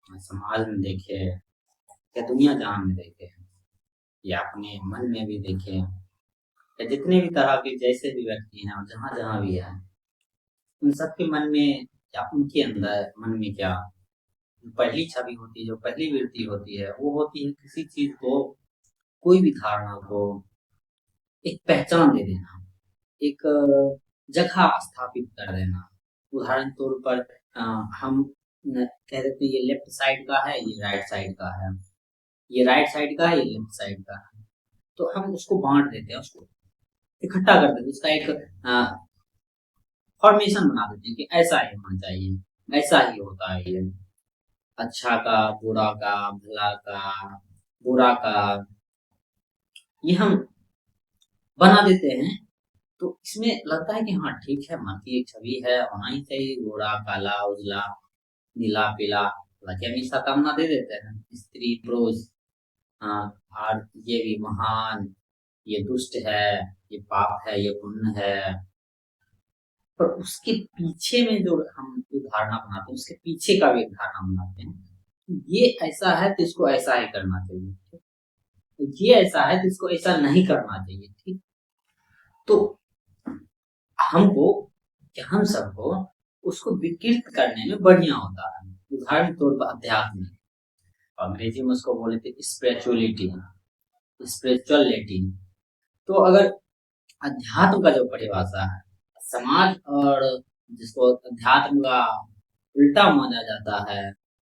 समाज में देखे या दुनिया जहान में देखे या अपने मन में भी देखे या जितने भी तरह के जैसे भी व्यक्ति हैं और जहाँ जहाँ भी है, उन सबके मन में या उनके अंदर मन में क्या जो पहली छवि होती है, जो पहली वृत्ति होती है, वो होती है किसी चीज को, कोई भी धारणा को एक पहचान दे देना, एक जगह स्थापित कर देना। उदाहरण तौर पर हम कह देते हैं ये लेफ्ट साइड का है, ये राइट साइड का है, ये राइट साइड का है, ये लेफ्ट साइड का है। तो हम उसको बांट देते हैं, उसको इकट्ठा कर देते हैं, उसका एक फॉर्मेशन बना देते हैं कि ऐसा ही होना चाहिए, ऐसा ही होता है ये, अच्छा का, बुरा का, भला का, बुरा का, ये हम बना देते हैं। तो इसमें लगता है कि हाँ ठीक है, मन की एक छवि है, होना ही चाहिए, गोरा, काला, उजला, नीला, पीला। हालांकि हम इसका कामना दे देते हैं, स्त्री पुरुष, हाँ, और ये भी महान, ये दुष्ट है, ये पाप है, ये पुण्य है। पर उसके पीछे में जो हम जो धारणा बनाते हैं, उसके पीछे का भी एक धारणा बनाते हैं, ये ऐसा है तो इसको ऐसा ही करना चाहिए, ठीक? ये ऐसा है तो इसको ऐसा नहीं करना चाहिए, ठीक? तो हमको कि हम सबको उसको विकृत करने में बढ़िया होता है। उदाहरण तौर पर अध्यात्म, अंग्रेजी में उसको बोले थे स्पिरिचुअलिटी, स्पिरिचुअलिटी। तो अगर अध्यात्म का जो परिभाषा है, समाज और जिसको अध्यात्म का उल्टा माना जाता है,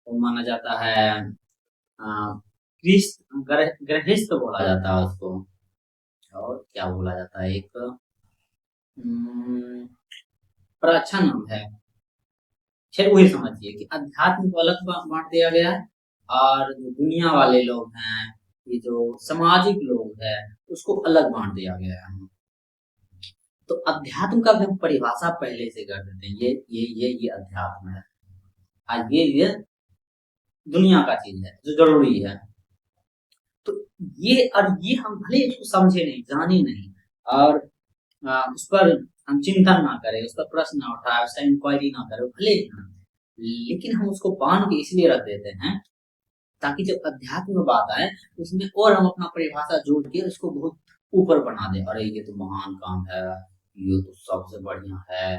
वो माना जाता है गृहस्थ बोला जाता है उसको, और क्या बोला जाता है, एक पर अच्छा नाम है, खैर वही समझिए कि अध्यात्म को अलग बांट दिया गया है, और जो दुनिया वाले लोग हैं, ये जो सामाजिक लोग हैं, उसको अलग बांट दिया गया है। तो अध्यात्म का भी हम परिभाषा पहले से कर देते हैं, ये अध्यात्म है, आज ये दुनिया का चीज है जो जरूरी है। तो ये हम भले इसको समझे नहीं, जाने नहीं, और उस पर हम चिंतन ना करें, उस पर प्रश्न ना उठाए, उसका इंक्वायरी ना करें, भले ही ना, लेकिन हम उसको बांध के इसलिए रख देते हैं ताकि जब अध्यात्म में बात आए तो उसमें और हम अपना परिभाषा जोड़ के उसको बहुत ऊपर बना दें। अरे ये तो महान काम है, ये तो सबसे बढ़िया है,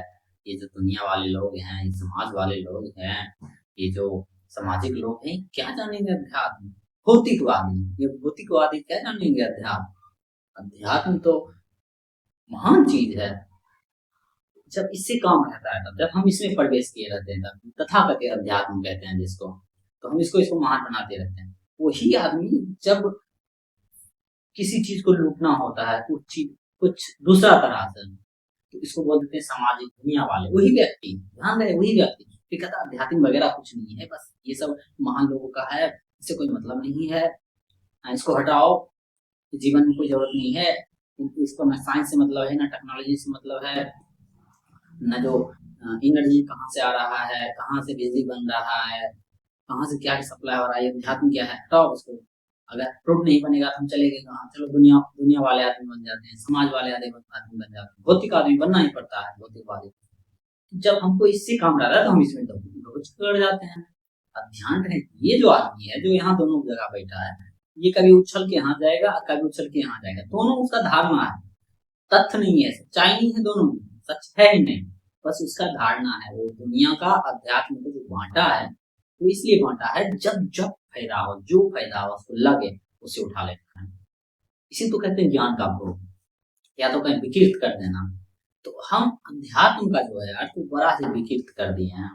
ये जो दुनिया वाले लोग हैं, ये समाज वाले लोग हैं, ये जो सामाजिक लोग हैं, क्या जानेंगे अध्यात्म? भौतिकवादी, ये भौतिकवादी क्या जानेंगे अध्यात्म? अध्यात्म तो महान चीज है। जब इससे काम रहता है, तब जब हम इसमें प्रवेश किए रहते हैं, तब तथाकथित अध्यात्म कहते हैं जिसको, तो हम इसको महान बनाते रहते हैं। वही आदमी जब किसी चीज को लूटना होता है, कुछ चीज कुछ दूसरा तरह से, तो इसको बोल देते हैं सामाजिक, दुनिया वाले, वही व्यक्ति, ध्यान रहे, वही व्यक्ति फिर कहता आध्यात्मिक वगैरह कुछ नहीं है, बस ये सब महान लोगों का है, इससे कोई मतलब नहीं है, इसको हटाओ, जीवन में कोई जरूरत नहीं है, इसको ना साइंस से मतलब है, ना टेक्नोलॉजी से मतलब है, न जो एनर्जी कहाँ से आ रहा है, कहाँ से बिजली बन रहा है, कहाँ से क्या सप्लाई हो रहा है, अध्यात्म क्या है, हटाओ उसको। अगर प्रूफ नहीं बनेगा तो हम चले गए कहाँ? चलो दुनिया दुनिया वाले आदमी बन जाते हैं, समाज वाले आदमी बन जाते हैं, भौतिक आदमी बनना ही पड़ता है, भौतिकवादी। जब हमको इससे काम रहता है तो हम इसमें डूब कर जाते हैं। अब ध्यान रहे, ये जो आदमी है जो यहाँ दोनों जगह बैठा है, ये कभी उछल के यहाँ जाएगा, कभी उछल के यहाँ जाएगा, दोनों उसका धारणा है, तथ्य नहीं है, सच्चाई नहीं है, दोनों सच है ही नहीं, बस उसका धारणा है। वो दुनिया का अध्यात्म को जो बांटा है, वो इसलिए बांटा है जब जब फायदा हो, जो फायदा हो उसको लगे, उसे उठा लेना है। इसी तो कहते हैं ज्ञान का भोग, या तो कहीं विकृत कर देना। तो हम अध्यात्म का जो है अर्थ बड़ा से विकृत कर दिए हैं।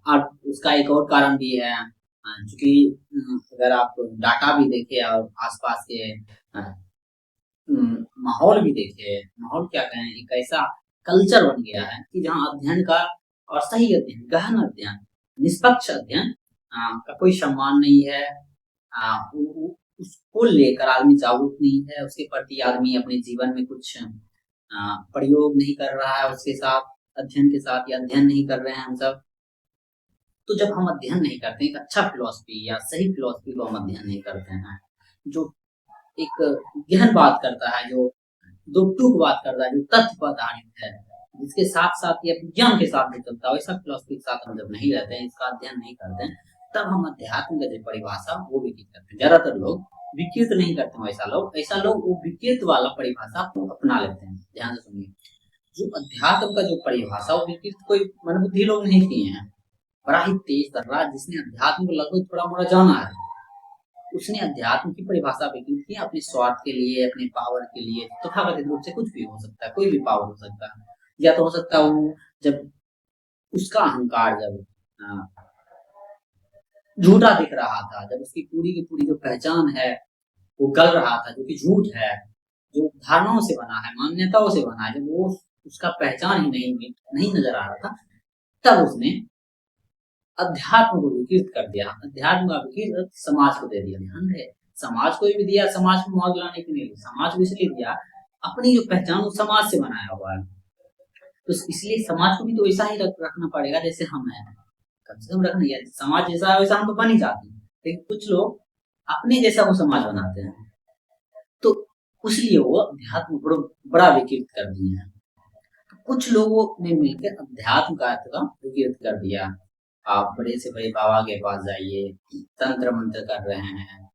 और उसका एक और कारण भी है, क्योंकि अगर आप डाटा भी देखे और आसपास के माहौल भी देखे, माहौल क्या कहें, एक ऐसा कल्चर बन गया है कि जहाँ अध्ययन का और सही अध्ययन, गहन अध्ययन, निष्पक्ष अध्ययन का कोई सम्मान नहीं है। उसको लेकर आदमी जागरूक नहीं है, उसके प्रति आदमी अपने जीवन में कुछ प्रयोग नहीं कर रहा है, उसके साथ अध्ययन के साथ, या अध्ययन नहीं कर रहे हैं हम सब। तो जब हम अध्ययन नहीं करते, एक अच्छा फिलोसफी या सही फिलोसफी को हम अध्ययन नहीं करते हैं, जो एक गहन बात करता है, जो दो टूक बात करता है, जो तथ्य पर आधारित है, जिसके साथ साथ ये विज्ञान के साथ भी चलता है, वैसा फिलोसफी के साथ हम जब नहीं रहते हैं, इसका अध्ययन नहीं करते हैं, तब हम अध्यात्म का जो परिभाषा वो विकृत करते हैं। ज्यादातर लोग विकृत नहीं करते हैं, ऐसा लोग वो विकृत वाला परिभाषा को अपना लेते हैं। ध्यान से सुनिए, जो अध्यात्म का जो परिभाषा वो विकृत कोई मनबुद्धि लोग नहीं किए हैं। बड़ा ही तेज तर्रा जिसने अध्यात्म को लगभग थोड़ा मोड़ा जाना है, उसने अध्यात्म की परिभाषा विकृत की अपने स्वार्थ के लिए, अपने पावर के लिए। तथाकथित रूप से कुछ भी हो सकता है, कोई भी पावर हो सकता है, या तो हो सकता है वो जब उसका अहंकार जब झूठा दिख रहा था, जब उसकी पूरी की पूरी जो पहचान है वो गल रहा था, जो कि झूठ है, जो धारणाओं से बना है, मान्यताओं से बना है, जब वो उसका पहचान ही नहीं नजर आ रहा था, तब उसने अध्यात्म को विकृत कर दिया। अध्यात्म का विकृत समाज को दे दिया। ध्यान रहे, समाज को भी दिया, समाज को मौत लाने के लिए समाज को इसलिए दिया, अपनी जो पहचान वो समाज से बनाया हुआ है, तो इसलिए समाज को भी तो ऐसा ही रखना पड़ेगा जैसे हम हैं। कम से कम रखना है, समाज जैसा है वैसा हम तो बन ही जाते हैं, लेकिन कुछ लोग अपने जैसा वो समाज बनाते हैं, तो इसलिए वो अध्यात्म को बड़ा विकृत कर दिए हैं। तो कुछ लोगों ने मिलकर अध्यात्म का अर्थ का विकृत कर दिया। आप बड़े से बड़े बाबा के पास जाइए, तंत्र मंत्र कर रहे हैं,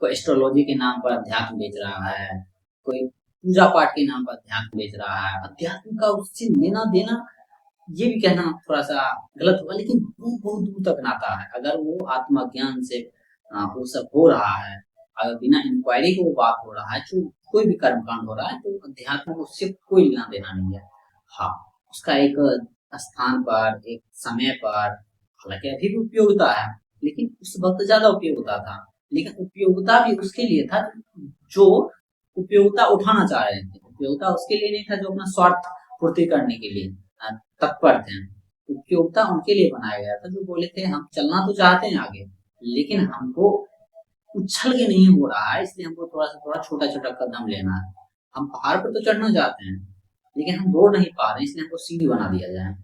कोई एस्ट्रोलॉजी के नाम पर अध्यात्म बेच रहा है, कोई पूजा पाठ के नाम पर अध्यात्म बेच रहा है। अध्यात्म का उससे लेना देना, ये भी कहना थोड़ा सा गलत होगा, लेकिन बहुत बहुत दूर तक नाता है। अगर वो आत्मज्ञान से वो सब हो रहा है, अगर बिना इंक्वायरी को वो बात हो रहा है, जो कोई भी कर्मकांड हो रहा है, तो अध्यात्म को उससे कोई लेना देना नहीं है। हाँ, उसका एक स्थान पर, एक समय पर, हालांकि अभी भी उपयोगिता है, लेकिन उस वक्त ज्यादा उपयोगिता था। लेकिन उपयोगिता भी उसके लिए था जो उपयोगिता उठाना चाह रहे थे। उपयोगिता उसके लिए नहीं था जो अपना स्वार्थ पूर्ति करने के लिए तत्पर थे। उपयोगिता उनके लिए बनाया गया था जो बोले थे हम चलना तो चाहते हैं आगे, लेकिन हमको उछल के नहीं हो रहा है, इसलिए हमको थोड़ा छोटा छोटा कदम लेना है। हम पहाड़ पर तो चढ़ना चाहते हैं, लेकिन हम दौड़ नहीं पा रहे, इसलिए हमको सीढ़ी बना दिया जाए।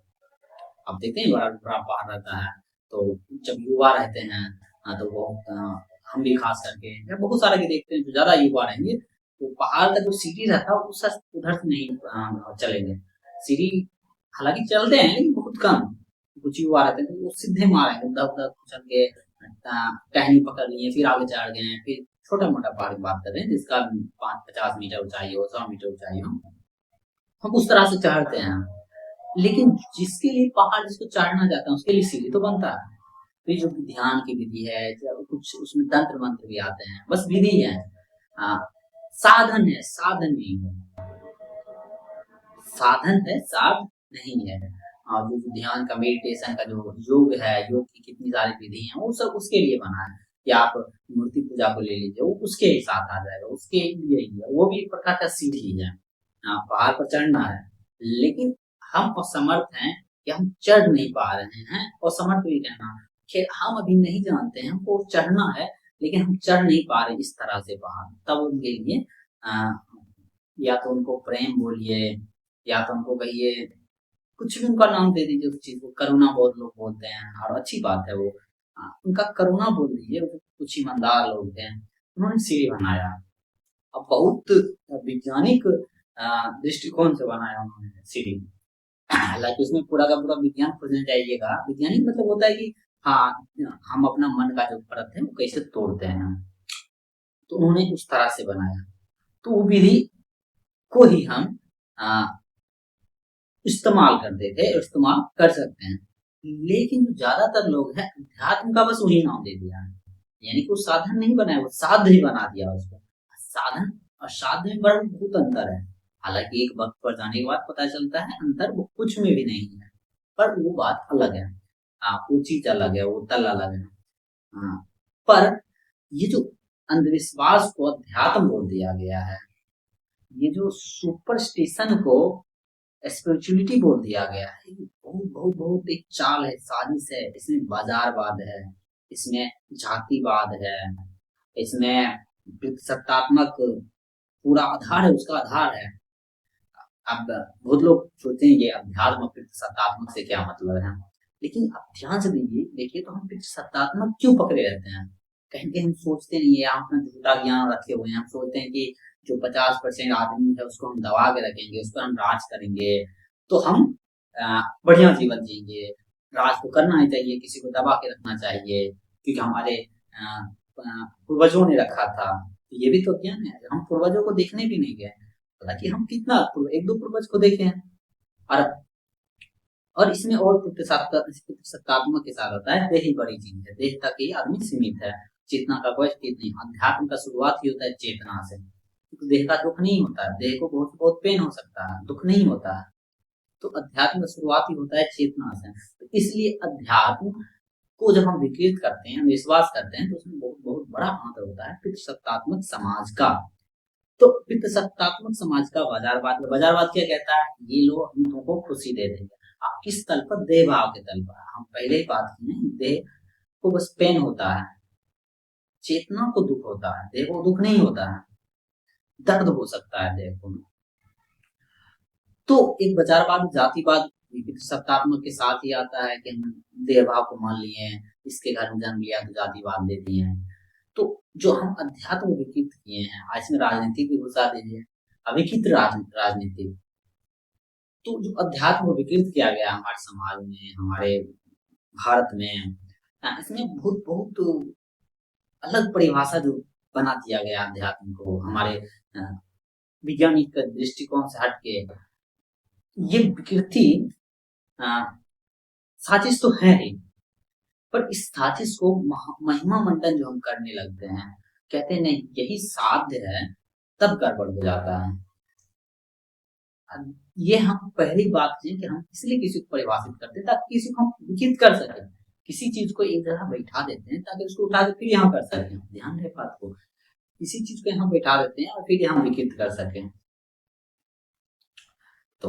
अब देखते हैं बड़ा बड़ा पहाड़ रहता है, तो जब युवा रहते हैं तो वो हम भी खास करके बहुत सारे के देखते हैं, जो ज्यादा युवा रहेंगे तो पहाड़ का जो सीढ़ी रहता है उस उधर से नहीं चलेंगे। सीढ़ी हालांकि चलते हैं लेकिन बहुत कम। कुछ युवा रहते हैं तो वो सीधे मारेंगे, उधर उधर चल के टहनी पकड़ लिए, फिर आगे चढ़ गए, फिर छोटा मोटा पहाड़ की बात कर रहे हैं जिसका 5-50 मीटर ऊंचाई हो, 100 मीटर ऊंचाई हो, हम उस तरह से चढ़ते हैं। लेकिन जिसके लिए पहाड़, जिसको चढ़ना चाहता है उसके लिए सीढ़ी तो बनता है। फिर जो ध्यान की विधि है, कुछ उसमें तंत्र मंत्र भी आते हैं, बस विधि है, साधन है, साधन नहीं है। साधन है, साध नहीं है। और जो ध्यान का, मेडिटेशन का जो योग है, योग की कितनी सारी विधि है, वो सब उसके लिए बना है। या आप मूर्ति पूजा को ले लीजिए, वो उसके ही साथ आ जाएगा, उसके लिए ही है, वो भी एक प्रकार का सीढ़ी है। पहाड़ पर चढ़ना है, लेकिन हम असमर्थ हैं कि हम चढ़ नहीं पा रहे हैं। असमर्थ भी कहना, खैर हम अभी नहीं जानते हैं, हमको चढ़ना है लेकिन हम चढ़ नहीं पा रहे इस तरह से पहाड़। तब उनके लिए या तो उनको प्रेम बोलिए, या तो उनको कहिए, कुछ भी उनका नाम दे दीजिए उस चीज को। करुणा बहुत लोग बोलते हैं और अच्छी बात है वो, उनका करुणा बोल दीजिए। कुछ ईमानदार लोग थे, उन्होंने सीढ़ी बनाया। अब बहुत वैज्ञानिक दृष्टिकोण से बनाया उन्होंने सीढ़ी। हालांकि उसमें पूरा का पूरा विज्ञान खोजने जाइएगा, वैज्ञानिक मतलब होता है कि हाँ, हम अपना मन का जो परत है वो कैसे तोड़ते हैं, तो उन्होंने उस तरह से बनाया। तो वो विधि को ही हम इस्तेमाल करते थे, इस्तेमाल कर सकते हैं। लेकिन जो ज्यादातर लोग हैं, अध्यात्म का बस वही नाम दे दिया है, यानी कि वो साधन नहीं बनाया, वो साध ही बना दिया उसको। साधन और साध में बड़ा बहुत अंतर है। हालांकि एक वक्त पर जाने के बाद पता चलता है अंतर वो कुछ में भी नहीं है, पर वो बात अलग है। वो चीज अलग है, वो तल अलग है। हाँ, पर ये जो अंधविश्वास को अध्यात्म बोल दिया गया है, ये जो सुपरस्टिशन को स्पिरिचुअलिटी बोल दिया गया है, बहुत बहुत बहुत एक चाल है, साजिश है। इसमें बाजारवाद है, इसमें जातिवाद है, इसमें सत्तात्मक पूरा आधार है, उसका आधार है। अब बहुत लोग सोचते हैं कि अध्यात्म सत्तात्मक से क्या मतलब है, लेकिन आप ध्यान से देखिए तो हम सत्तात्मक क्यों पकड़े रहते हैं। कहीं कहीं हम सोचते नहीं है, हम अपना झूठा ज्ञान रखे हुए हैं। हम सोचते हैं कि जो 50% आदमी है उसको हम दबा के रखेंगे, उस पर हम राज करेंगे, तो हम बढ़िया जीवन जिएंगे। राज तो करना ही चाहिए, किसी को दबा के रखना चाहिए, क्योंकि हमारे पूर्वजों ने रखा था। तो ये भी तो ज्ञान है, हम पूर्वजों को देखने भी नहीं गए, हालांकि हम कितना एक दो पूर्वज को देखे हैं। और इसमें और सकारात्मक के साथ होता है, देह ही बड़ी चीज है, देह तक ही आदमी सीमित है, चेतना का कोई स्थित नहीं। अध्यात्म का शुरुआत ही होता है चेतना से, क्योंकि देह का दुख नहीं होता है, देह को बहुत बहुत पेन हो सकता है, दुख नहीं होता है। तो अध्यात्म का शुरुआत ही होता है चेतना से। तो इसलिए अध्यात्म को जब हम विकृत करते हैं, विश्वास करते हैं, तो उसमें बहुत बहुत बड़ा अंतर होता है पितृसत्तात्मक समाज का। तो पितृसत्तात्मक समाज का बाजारवाद क्या कहता है, ये लोग हम तुमको खुशी दे देंगे। आप किस तल पर, देह भाव के तल पर। हम पहले ही बात किए हैं, देह को बस पेन होता है, चेतना को दुख होता है, देह को दुख नहीं होता है, दर्द हो सकता है देह को। तो एक बाजारवाद, जातिवाद सत्तात्मक के साथ ही आता है कि हम देह भाव को मान लिए, इसके घर में जन्म लिया तो जातिवाद दे दिए हैं। तो जो हम अध्यात्म को विकृत किए हैं, आज में राजनीति भी घुसा दीजिए, अविकृत राजनीति। तो जो अध्यात्म को विकृत किया गया हमारे समाज में, हमारे भारत में, इसमें बहुत बहुत अलग परिभाषा जो बना दिया गया अध्यात्म को, हमारे वैज्ञानिक दृष्टिकोण से हटके। ये विकृति साजिश तो है ही, पर इस साजिश को महिमा मंडन जो हम करने लगते हैं, कहते हैं नहीं यही साध्य है, तब गड़बड़ हो जाता है। ये हम पहली बात की कि हम इसलिए किसी को परिभाषित करते हैं ताकि किसी को हम विकृत कर सकें, किसी चीज को एक जगह बैठा देते हैं ताकि उसको उठा के फिर यहाँ कर सकें। ध्यान रहे बात को, किसी चीज को यहाँ बैठा देते हैं और फिर यहाँ विकृत कर सकें। तो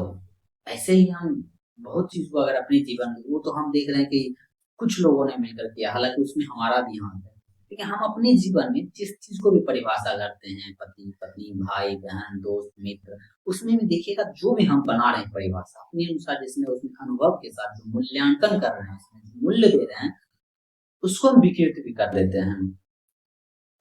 ऐसे ही हम बहुत चीज को अगर अपने जीवन में, वो तो हम देख रहे हैं कि कुछ लोगों ने मिलकर किया, हालांकि उसमें हमारा भी हाथ है, लेकिन हम अपने जीवन में जिस चीज को भी परिभाषा करते हैं, पति पत्नी, भाई बहन, दोस्त मित्र, उसमें भी देखिएगा जो भी हम बना रहे हैं परिभाषा अपने अनुसार, जिसमें उसमें अनुभव के साथ जो मूल्यांकन कर रहे हैं, उसमें मूल्य दे रहे हैं, उसको हम विकृत भी कर देते हैं।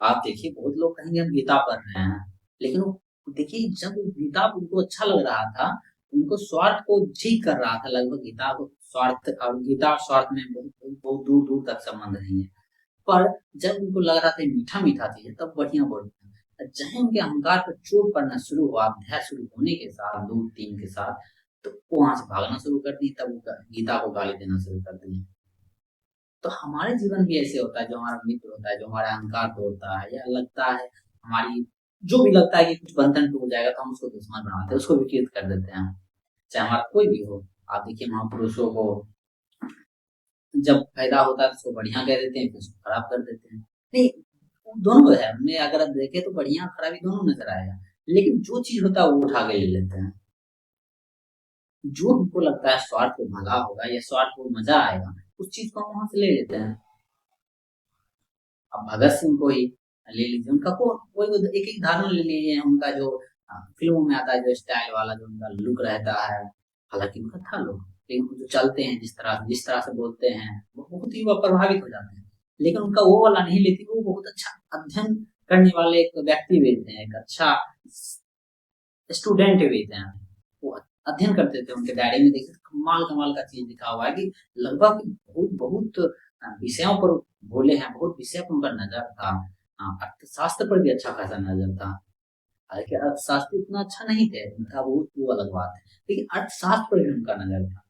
आप देखिए बहुत लोग कहेंगे हम गीता पढ़ रहे हैं, लेकिन देखिए जब गीता उनको अच्छा लग रहा था, उनको स्वार्थ को ठीक कर रहा था, लगभग गीता को स्वार्थ, और गीता और स्वार्थ में बहुत बहुत दूर दूर तक संबंध नहीं है। पर जब उनको लग रहा था मीठा मीठा चीज तब बढ़िया बोलते हैं। चाहे उनके अहंकार पर चोट पड़ना शुरू हुआ, अध्याय शुरू होने के साथ, 2-3 के साथ, तो वहां से भागना शुरू कर दी, तब गीता को गाली देना शुरू कर दी। तो हमारे जीवन भी ऐसे होता है, जो हमारा मित्र होता है, जो हमारा अहंकार तोड़ता है, या लगता है हमारी, जो भी लगता है कि कुछ बंधन टूट जाएगा, तो हम उसको दुश्मन बनाते हैं, उसको विकृत कर देते हैं, चाहे हमारा कोई भी हो। आप देखिए महापुरुषों को जब फायदा होता है तो उसको बढ़िया कह देते हैं, फिर उसको खराब कर देते हैं। नहीं, दोनों है, हमने अगर आप देखे तो बढ़िया खराबी दोनों नजर आएगा, लेकिन जो चीज होता है वो उठा के ले लेते हैं। जो हमको लगता है स्वार्थ को भला होगा या स्वार्थ को मजा आएगा, उस चीज को हम वहां से ले लेते हैं। अब भगत सिंह को ही ले लीजिए, उनका कोई एक एक धारणा ले लीजिए, उनका जो फिल्मों में आता है जो स्टाइल वाला जो उनका लुक रहता है, हालांकि उनका था लुक, लेकिन जो चलते हैं जिस तरह से बोलते हैं, वो बहुत ही प्रभावित हो जाते हैं। लेकिन उनका वो वाला नहीं लेती, वो बहुत अच्छा अध्ययन करने वाले एक व्यक्ति भी थे, एक अच्छा स्टूडेंट भी थे, वो अध्ययन करते थे। उनके डायरी में देखिए कमाल कमाल का चीज लिखा हुआ है कि लगभग बहुत बहुत विषयों पर बोले हैं, बहुत विषय पर उनका नजर था। अर्थशास्त्र पर भी अच्छा खासा नजर था, हालांकि अर्थशास्त्र इतना अच्छा नहीं थे उनका, वो अलग बात है, लेकिन अर्थशास्त्र पर भी उनका नजर था।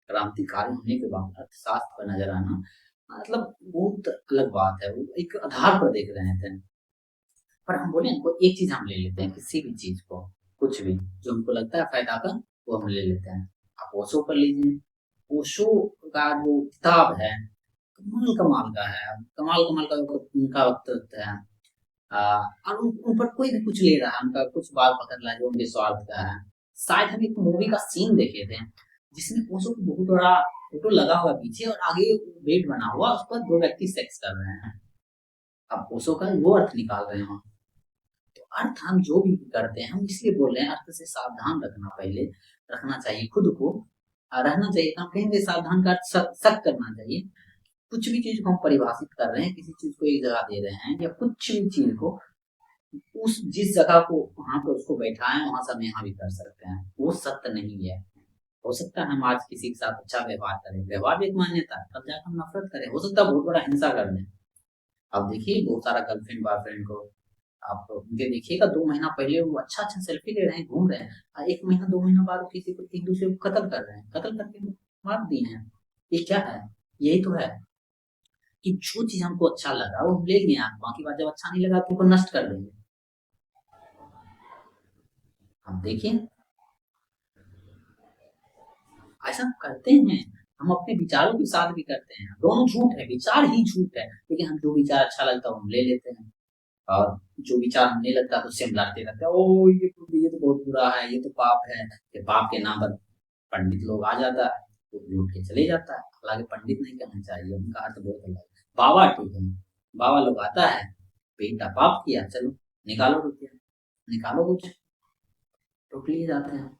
क्रांतिकारी होने के बाद अर्थशास्त्र पर नजर आना मतलब बहुत अलग बात है, वो एक आधार पर देख रहे थे। पर हम बोले एक चीज हम ले लेते हैं, किसी भी चीज को, कुछ भी जो हमको लगता है फायदा का, वो हम ले लेते हैं। आप ओशो कर लीजिए, ओशो का जो किताब है कमाल कमाल का है, कमाल कमाल का उनका वक्तव्य है। और उन पर कोई भी कुछ ले रहा है, उनका कुछ बात पकड़ रहा है जो उनके स्वार्थ का है। शायद हम एक मूवी का सीन देखे थे जिसमें ओशो को बहुत बड़ा फोटो लगा हुआ पीछे और आगे बेड बना हुआ, उस पर 2 व्यक्ति सेक्स कर रहे हैं। अब ओशो का वो अर्थ निकाल रहे हैं। तो अर्थ हम जो भी करते हैं, हम इसलिए बोल रहे हैं अर्थ से सावधान रखना, पहले रखना चाहिए खुद को, रहना चाहिए। हम कहेंगे सावधान का अर्थ सख्त करना चाहिए। कुछ भी चीज को हम परिभाषित कर रहे हैं, किसी चीज को एक जगह दे रहे हैं, या कुछ भी चीज को उस जिस जगह को वहां पर उसको बैठाएं, वहां से हम यहाँ भी कर सकते हैं, वो सत्य नहीं है। हो सकता है हम आज किसी के साथ अच्छा व्यवहार करें, व्यवहार भी एक मान्यता है, कल जाकर हम नफरत करें, हो सकता है बहुत बड़ा हिंसा कर दें। अब देखिए बहुत सारा गर्लफ्रेंड बॉयफ्रेंड को आप उनके देखिएगा 2 महीना पहले वो अच्छा-अच्छा सेल्फी ले रहे हैं, घूम रहे हैं, 1 महीना 2 महीना बाद वो किसी को एक-दूसरे को कत्ल कर रहे हैं, कत्ल करके मार दिए हैं। ये क्या है? यही तो है कि जो चीज़ हमको अच्छा लगा वो हम ले लिए, बाकी बात जब अच्छा नहीं लगा तो उसको नष्ट कर देंगे। हम देखिए ऐसा करते हैं, हम अपने विचारों के साथ भी करते हैं, दोनों झूठ है, विचार ही झूठ है, लेकिन हम जो विचार अच्छा लगता है वो हम ले लेते हैं और जो विचार हम नहीं लगता तो उससे हम लड़ते रहते हैं, ओह! ये तो बहुत बुरा है, ये तो पाप है, ये पाप के नाम पर पंडित लोग आ जाता है, वो लूट के चले जाता है, हालाँकि पंडित नहीं कहना चाहिए, उनका अर्थ बहुत अलग है। बाबा ठीक है, बाबा लोग आता है, बेटा पाप किया, चलो निकालो रुपया, निकालो कुछ, लूट लिए जाते हैं।